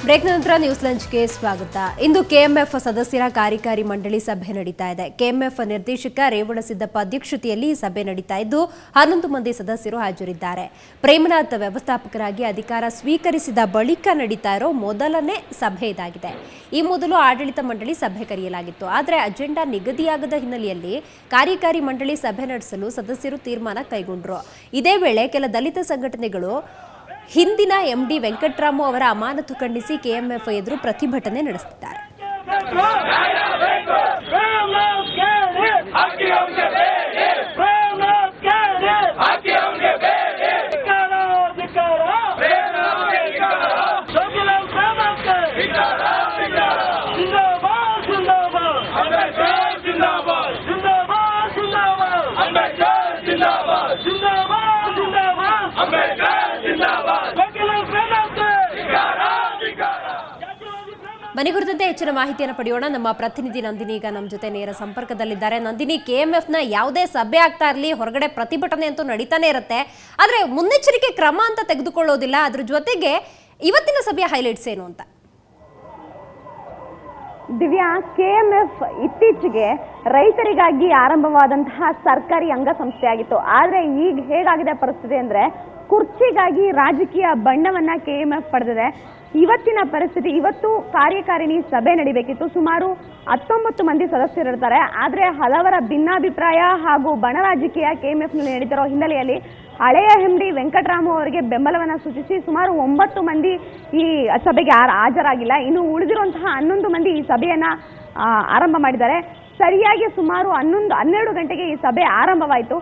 Break ನಂತರ news ಲಂಚ್ಗೆ ಸ್ವಾಗತ. ಇಂದು KMF ಸದಸ್ಯರ ಕಾರ್ಯಕಾರಿ ಮಂಡಳಿ ಸಭೆ ನಡೀತಾ ಇದೆ. ಕೆಎಂಎಫ್ ನಿರ್ದೇಶಕ ರೇವಣಸಿದ್ದಪ್ಪ ಅಧ್ಯಕ್ಷತೆಯಲ್ಲಿ ಸಭೆ ನಡೀತಾ ಇದ್ದು 11 ಮಂದಿ ಸದಸ್ಯರು ಹಾಜರಿದ್ದಾರೆ. ಪ್ರೇಮನಾಥ್ ವ್ಯವಸ್ಥಾಪಕರಾಗಿ ಅಧಿಕಾರ ಸ್ವೀಕರಿಸಿದ ಬಳಿಕ ನಡೀತಾ ಇರೋ ಮೊದಲನೇ ಸಭೆ ಇದಾಗಿದೆ. ಈ ಮೊದಲು ಆಡಳಿತ ಮಂಡಳಿ ಸಭೆ ಕರೆಯಲಾಗಿತ್ತು. ಆದರೆ ಅಜೆಂಡಾ ನಿಗದಿಯಾಗದ ಹಿನ್ನೆಲೆಯಲ್ಲಿ ಕಾರ್ಯಕಾರಿ ಮಂಡಳಿ ಸಭೆ ನಡೆಸಲು ಸದಸ್ಯರು ತೀರ್ಮಾನ ಕೈಗೊಂಡರು. ಇದೇ ವೇಳೆ ಕೆಲ ದಲಿತ ಸಂಘಟನೆಗಳು ಹಿಂದಿನ ಎಂಡಿ ವೆಂಕಟರಾಮು ಅವರ ಅಮಾನತು ಖಂಡಿಸಿ ಕೆಎಂಎಫ್ ಎದುರು ಪ್ರತಿಭಟನೆ ನಡೆಸುತ್ತಿದ್ದಾರೆ. ಮನೆ ಕುರಿತಂತೆ ಹೆಚ್ಚಿನ ಮಾಹಿತಿಯನ್ನು ಪಡೆಯೋಣ. ನಮ್ಮ ಪ್ರತಿನಿಧಿ ನಂದಿನಿ ಈಗ ನಮ್ಮ ಜೊತೆ ನೇರ ಸಂಪರ್ಕದಲ್ಲಿದ್ದಾರೆ. ನಂದಿನಿ, ಕೆಎಂಎಫ್ನ ಯಾವುದೇ ಸಭೆ ಆಗ್ತಾ ಇರಲಿ, ಹೊರಗಡೆ ಪ್ರತಿಭಟನೆ ಅಂತೂ ನಡೀತಾನೆ ಇರುತ್ತೆ. ಆದರೆ ಮುನ್ನೆಚ್ಚರಿಕೆ ಕ್ರಮ ಅಂತ ತೆಗೆದುಕೊಳ್ಳೋದಿಲ್ಲ. ಅದ್ರ ಜೊತೆಗೆ ಇವತ್ತಿನ ಸಭೆಯ ಹೈಲೈಟ್ಸ್ ಏನು ಅಂತ? ದಿವ್ಯಾ, ಕೆಎಂಎಫ್ ಇತ್ತೀಚೆಗೆ ರೈತರಿಗಾಗಿ ಆರಂಭವಾದಂತಹ ಸರ್ಕಾರಿ ಅಂಗಸಂಸ್ಥೆಯಾಗಿತ್ತು. ಆದರೆ ಈಗ ಹೇಗಾಗಿದೆ ಪರಿಸ್ಥಿತಿ ಅಂದ್ರೆ, ಕುರ್ಚಿಗಾಗಿ ರಾಜಕೀಯ ಬಣ್ಣವನ್ನ ಕೆಎಂಎಫ್ ಪಡೆದಿದೆ. ಇವತ್ತಿನ ಪರಿಸ್ಥಿತಿ, ಇವತ್ತು ಕಾರ್ಯಕಾರಿಣಿ ಸಭೆ ನಡೀಬೇಕಿತ್ತು. ಸುಮಾರು 19 ಮಂದಿ ಸದಸ್ಯರಿರ್ತಾರೆ. ಆದರೆ ಹಲವರ ಭಿನ್ನಾಭಿಪ್ರಾಯ ಹಾಗೂ ಬಣ ರಾಜಕೀಯ ಕೆಎಂಎಫ್ನಲ್ಲಿ ನಡೀತಿರೋ ಹಿನ್ನೆಲೆಯಲ್ಲಿ ಹಳೆಯ ಎಂಡಿ ವೆಂಕಟರಾಮು ಅವರಿಗೆ ಬೆಂಬಲವನ್ನ ಸೂಚಿಸಿ ಸುಮಾರು 9 ಮಂದಿ ಈ ಸಭೆಗೆ ಹಾಜರಾಗಿಲ್ಲ. ಇನ್ನು ಉಳಿದಿರುವಂತಹ 11 ಮಂದಿ ಈ ಸಭೆಯನ್ನ ಆರಂಭ ಮಾಡಿದ್ದಾರೆ. ಸರಿಯಾಗಿ ಸುಮಾರು 12 ಗಂಟೆಗೆ ಈ ಸಭೆ ಆರಂಭವಾಯಿತು.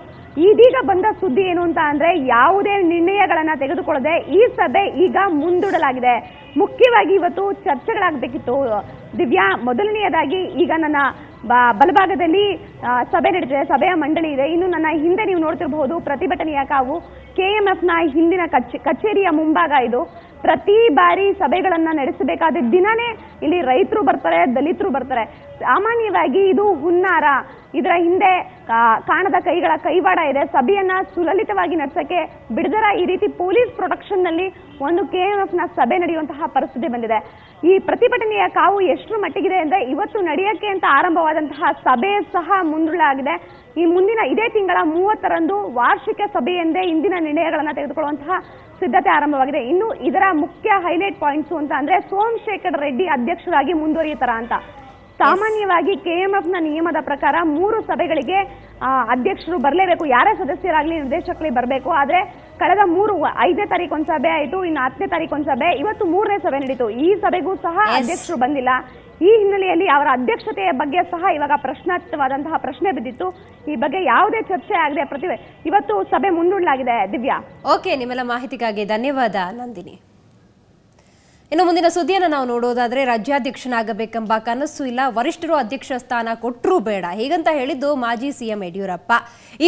ಇದೀಗ ಬಂದ ಸುದ್ದಿ ಏನು ಅಂತ ಅಂದ್ರೆ, ಯಾವುದೇ ನಿರ್ಣಯಗಳನ್ನ ತೆಗೆದುಕೊಳ್ಳದೆ ಈ ಸಭೆ ಈಗ ಮುಂದೂಡಲಾಗಿದೆ. ಮುಖ್ಯವಾಗಿ ಇವತ್ತು ಚರ್ಚೆಗಳಾಗಬೇಕಿತ್ತು ದಿವ್ಯಾ. ಮೊದಲನೆಯದಾಗಿ ಈಗ ನನ್ನ ಬಲಭಾಗದಲ್ಲಿ ಸಭೆ ನಡೀತಿದೆ, ಸಭೆಯ ಮಂಡಳಿ ಇದೆ. ಇನ್ನು ನನ್ನ ಹಿಂದೆ ನೀವು ನೋಡ್ತಿರಬಹುದು ಪ್ರತಿಭಟನೆಯ ಕಾವು. ಕೆಎಂಎಫ್ನ ಹಿಂದಿನ ಕಚೇರಿಯ ಮುಂಭಾಗ ಇದು. ಪ್ರತಿ ಬಾರಿ ಸಭೆಗಳನ್ನ ನಡೆಸಬೇಕಾದ ದಿನನೇ ಇಲ್ಲಿ ರೈತರು ಬರ್ತಾರೆ, ದಲಿತರು ಬರ್ತಾರೆ. ಸಾಮಾನ್ಯವಾಗಿ ಇದು ಹುನ್ನಾರ, ಇದರ ಹಿಂದೆ ಕಾಣದ ಕೈಗಳ ಕೈವಾಡ ಇದೆ. ಸಭೆಯನ್ನ ಸುಲಲಿತವಾಗಿ ನಡೆಸಕ್ಕೆ ಬಿಡದರ ಈ ರೀತಿ ಪೊಲೀಸ್ ಪ್ರೊಟೆಕ್ಷನ್ ನಲ್ಲಿ ಒಂದು ಕೆಎಂಎಫ್ನ ಸಭೆ ನಡೆಯುವಂತಹ ಪರಿಸ್ಥಿತಿ ಬಂದಿದೆ. ಈ ಪ್ರತಿಭಟನೆಯ ಕಾವು ಎಷ್ಟರ ಮಟ್ಟಿಗಿದೆ ಅಂದ್ರೆ, ಇವತ್ತು ನಡೆಯಕ್ಕೆ ಅಂತ ಆರಂಭವಾದಂತಹ ಸಭೆ ಸಹ ಮುಂದೂಡಲಾಗಿದೆ. ಇದೇ ತಿಂಗಳ 30ರಂದು ವಾರ್ಷಿಕ ಸಭೆಯೆಂದೇ ಇಂದಿನ ನಿರ್ಣಯಗಳನ್ನು ತೆಗೆದುಕೊಳ್ಳುವಂತಹ ಸಿದ್ಧತೆ ಆರಂಭವಾಗಿದೆ. ಇನ್ನು ಇದರ ಮುಖ್ಯ ಹೈಲೈಟ್ ಪಾಯಿಂಟ್ಸ್ ಅಂತ ಅಂದ್ರೆ, ಸೋಮಶೇಖರ್ ರೆಡ್ಡಿ ಅಧ್ಯಕ್ಷರಾಗಿ ಮುಂದುವರಿಯುತ್ತಾರ ಅಂತ. ಸಾಮಾನ್ಯವಾಗಿ ಕೆಎಂಎಫ್ನ ನಿಯಮದ ಪ್ರಕಾರ 3 ಸಭೆಗಳಿಗೆ ಅಧ್ಯಕ್ಷರು ಬರಲೇಬೇಕು, ಯಾರೇ ಸದಸ್ಯರಾಗ್ಲಿ ನಿರ್ದೇಶಕರಲ್ಲಿ ಬರಬೇಕು. ಆದ್ರೆ ಕಳೆದ 5ನೇ ತಾರೀಕು ಒಂದು ಸಭೆ ಆಯಿತು, ಇನ್ನು 10ನೇ ತಾರೀಕು ಒಂದು ಸಭೆ, ಇವತ್ತು 3ನೇ ಸಭೆ ನಡೀತು. ಈ ಸಭೆಗೂ ಸಹ ಅಧ್ಯಕ್ಷರು ಬಂದಿಲ್ಲ. ಈ ಹಿನ್ನೆಲೆಯಲ್ಲಿ ಅವರ ಅಧ್ಯಕ್ಷತೆಯ ಬಗ್ಗೆ ಸಹ ಇವಾಗ ಪ್ರಶ್ನಾರ್ಥವಾದಂತಹ ಪ್ರಶ್ನೆ ಬಿದ್ದಿತ್ತು. ಈ ಬಗ್ಗೆ ಯಾವುದೇ ಚರ್ಚೆ ಆಗದೆ ಇವತ್ತು ಸಭೆ ಮುಂದೂಡಲಾಗಿದೆ. ದಿವ್ಯಾ, ಓಕೆ, ನಿಮ್ಮೆಲ್ಲ ಮಾಹಿತಿಗಾಗಿ ಧನ್ಯವಾದ ನಂದಿನಿ. ಇನ್ನು ಮುಂದಿನ ಸುದ್ದಿಯನ್ನು ನಾವು ನೋಡೋದಾದ್ರೆ, ರಾಜ್ಯಾಧ್ಯಕ್ಷನಾಗಬೇಕೆಂಬ ಕನಸು ಇಲ್ಲ, ವರಿಷ್ಠರು ಅಧ್ಯಕ್ಷ ಸ್ಥಾನ ಕೊಟ್ಟರೂ ಬೇಡ, ಹೀಗಂತ ಹೇಳಿದ್ದು ಮಾಜಿ ಸಿಎಂ ಯಡಿಯೂರಪ್ಪ.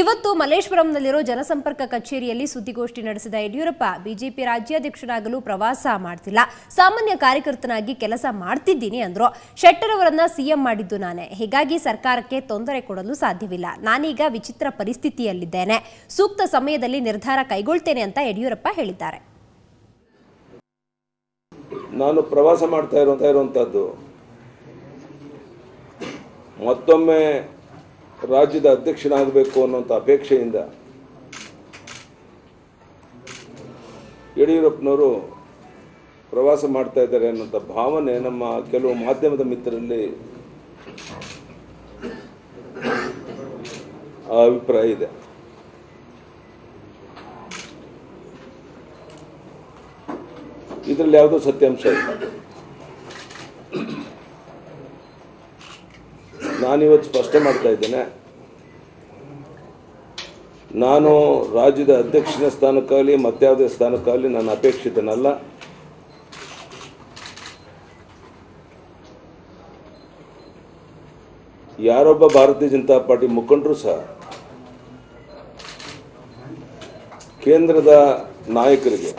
ಇವತ್ತು ಮಲ್ಲೇಶ್ವರಂನಲ್ಲಿರೋ ಜನಸಂಪರ್ಕ ಕಚೇರಿಯಲ್ಲಿ ಸುದ್ದಿಗೋಷ್ಠಿ ನಡೆಸಿದ ಯಡಿಯೂರಪ್ಪ, ಬಿಜೆಪಿ ರಾಜ್ಯಾಧ್ಯಕ್ಷನಾಗಲು ಪ್ರವಾಸ ಮಾಡ್ತಿಲ್ಲ, ಸಾಮಾನ್ಯ ಕಾರ್ಯಕರ್ತನಾಗಿ ಕೆಲಸ ಮಾಡ್ತಿದ್ದೀನಿ ಅಂದ್ರು. ಶೆಟ್ಟರ್ ಅವರನ್ನ ಸಿಎಂ ಮಾಡಿದ್ದು ನಾನೇ, ಹೀಗಾಗಿ ಸರ್ಕಾರಕ್ಕೆ ತೊಂದರೆ ಕೊಡಲು ಸಾಧ್ಯವಿಲ್ಲ. ನಾನೀಗ ವಿಚಿತ್ರ ಪರಿಸ್ಥಿತಿಯಲ್ಲಿದ್ದೇನೆ, ಸೂಕ್ತ ಸಮಯದಲ್ಲಿ ನಿರ್ಧಾರ ಕೈಗೊಳ್ತೇನೆ ಅಂತ ಯಡಿಯೂರಪ್ಪ ಹೇಳಿದ್ದಾರೆ. ನಾನು ಪ್ರವಾಸ ಮಾಡ್ತಾ ಇರುವಂಥದ್ದು ಮತ್ತೊಮ್ಮೆ ರಾಜ್ಯದ ಅಧ್ಯಕ್ಷನಾಗಬೇಕು ಅನ್ನೋಂಥ ಅಪೇಕ್ಷೆಯಿಂದ ಯಡಿಯೂರಪ್ಪನವರು ಪ್ರವಾಸ ಮಾಡ್ತಾ ಇದ್ದಾರೆ ಅನ್ನೋಂಥ ಭಾವನೆ ನಮ್ಮ ಕೆಲವು ಮಾಧ್ಯಮದ ಮಿತ್ರರಲ್ಲಿ ಅಭಿಪ್ರಾಯ ಇದೆ. ಇದರಲ್ಲಿ ಯಾವುದೋ ಸತ್ಯಾಂಶ ಇಲ್ಲ. ನಾನಿವತ್ತು ಸ್ಪಷ್ಟ ಮಾಡ್ತಾ ಇದ್ದೇನೆ, ನಾನು ರಾಜ್ಯದ ಅಧ್ಯಕ್ಷನ ಸ್ಥಾನಕ್ಕಾಗಲಿ ಮತ್ಯಾವುದೇ ಸ್ಥಾನಕ್ಕಾಗಲಿ ನಾನು ಅಪೇಕ್ಷಿತನಲ್ಲ. ಯಾರೊಬ್ಬ ಭಾರತೀಯ ಜನತಾ ಪಾರ್ಟಿ ಮುಖಂಡರು ಸಹ ಕೇಂದ್ರದ ನಾಯಕರಿಗೆ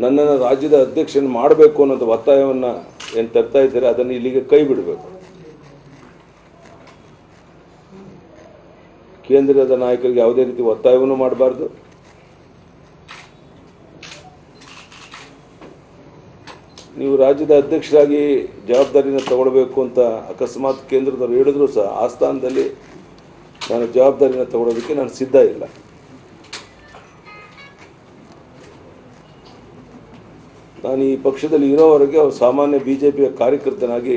ನನ್ನನ್ನು ರಾಜ್ಯದ ಅಧ್ಯಕ್ಷನ ಮಾಡಬೇಕು ಅನ್ನೋದು ಒತ್ತಾಯವನ್ನು ಏನು ತರ್ತಾ ಇದ್ದಾರೆ, ಅದನ್ನು ಇಲ್ಲಿಗೆ ಕೈ ಬಿಡಬೇಕು. ಕೇಂದ್ರದ ನಾಯಕರಿಗೆ ಯಾವುದೇ ರೀತಿ ಒತ್ತಾಯವನ್ನು ಮಾಡಬಾರ್ದು. ನೀವು ರಾಜ್ಯದ ಅಧ್ಯಕ್ಷರಾಗಿ ಜವಾಬ್ದಾರಿನ ತಗೊಳ್ಬೇಕು ಅಂತ ಅಕಸ್ಮಾತ್ ಕೇಂದ್ರದವರು ಹೇಳಿದ್ರು ಸಹ ಆ ಸ್ಥಾನದಲ್ಲಿ ನಾನು ಜವಾಬ್ದಾರಿನ ತಗೊಳ್ಳೋದಕ್ಕೆ ನಾನು ಸಿದ್ಧ ಇಲ್ಲ. ನಾನು ಈ ಪಕ್ಷದಲ್ಲಿ ಇರೋವರೆಗೆ ಅವ್ರು ಸಾಮಾನ್ಯ ಬಿಜೆಪಿಯ ಕಾರ್ಯಕರ್ತನಾಗಿ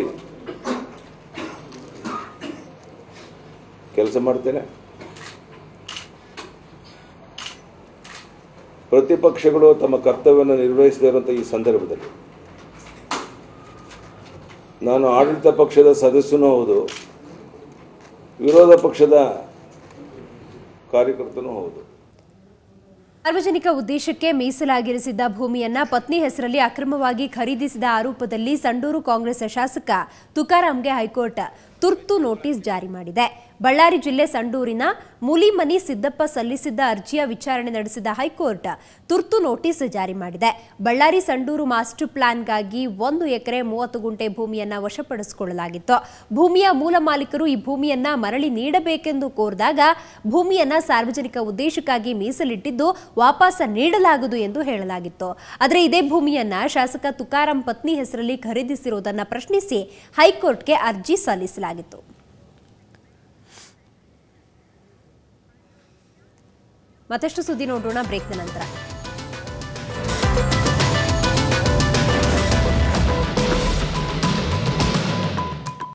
ಕೆಲಸ ಮಾಡ್ತೇನೆ. ಪ್ರತಿಪಕ್ಷಗಳು ತಮ್ಮ ಕರ್ತವ್ಯವನ್ನು ನಿರ್ವಹಿಸದೇ ಇರುವಂಥ ಈ ಸಂದರ್ಭದಲ್ಲಿ ನಾನು ಆಡಳಿತ ಪಕ್ಷದ ಸದಸ್ಯನೂ ಹೌದು, ವಿರೋಧ ಪಕ್ಷದ ಕಾರ್ಯಕರ್ತನೂ ಹೌದು. ಸಾರ್ವಜನಿಕ ಉದ್ದೇಶಕ್ಕೆ ಮೀಸಲಾಗಿರಿಸಿದ್ದ ಭೂಮಿಯನ್ನ ಪತ್ನಿ ಹೆಸರಲ್ಲಿ ಅಕ್ರಮವಾಗಿ ಖರೀದಿಸಿದ ಆರೋಪದಲ್ಲಿ ಸಂಡೂರು ಕಾಂಗ್ರೆಸ್ ಶಾಸಕ ತುಕಾರಾಂಗೆ ಹೈಕೋರ್ಟ್ ತುರ್ತು ನೋಟಿಸ್ ಜಾರಿ ಮಾಡಿದೆ. ಬಳ್ಳಾರಿ ಜಿಲ್ಲೆ ಸಂಡೂರಿನ ಮೂಲಿಮನಿ ಸಿದ್ದಪ್ಪ ಸಲ್ಲಿಸಿದ್ದ ಅರ್ಜಿಯ ವಿಚಾರಣೆ ನಡೆಸಿದ ಹೈಕೋರ್ಟ್ ತುರ್ತು ನೋಟಿಸ್ ಜಾರಿ ಮಾಡಿದೆ. ಬಳ್ಳಾರಿ ಸಂಡೂರು ಮಾಸ್ಟರ್ ಪ್ಲಾನ್ಗಾಗಿ 1 ಎಕರೆ 30 ಗುಂಟೆ ಭೂಮಿಯನ್ನ ವಶಪಡಿಸಿಕೊಳ್ಳಲಾಗಿತ್ತು. ಭೂಮಿಯ ಮೂಲ ಮಾಲೀಕರು ಈ ಭೂಮಿಯನ್ನ ಮರಳಿ ನೀಡಬೇಕೆಂದು ಕೋರಿದಾಗ ಭೂಮಿಯನ್ನ ಸಾರ್ವಜನಿಕ ಉದ್ದೇಶಕ್ಕಾಗಿ ಮೀಸಲಿಟ್ಟಿದ್ದು ವಾಪಸ್ ನೀಡಲಾಗುವುದು ಎಂದು ಹೇಳಲಾಗಿತ್ತು. ಆದರೆ ಇದೇ ಭೂಮಿಯನ್ನ ಶಾಸಕ ತುಕಾರಾಂ ಪತ್ನಿ ಹೆಸರಲ್ಲಿ ಖರೀದಿಸಿರುವುದನ್ನು ಪ್ರಶ್ನಿಸಿ ಹೈಕೋರ್ಟ್ಗೆ ಅರ್ಜಿ ಸಲ್ಲಿಸಲಾಗಿತ್ತು. ಮತ್ತಷ್ಟು ಸುದ್ದಿ ನೋಡೋಣ ಬ್ರೇಕ್ನ ನಂತರ.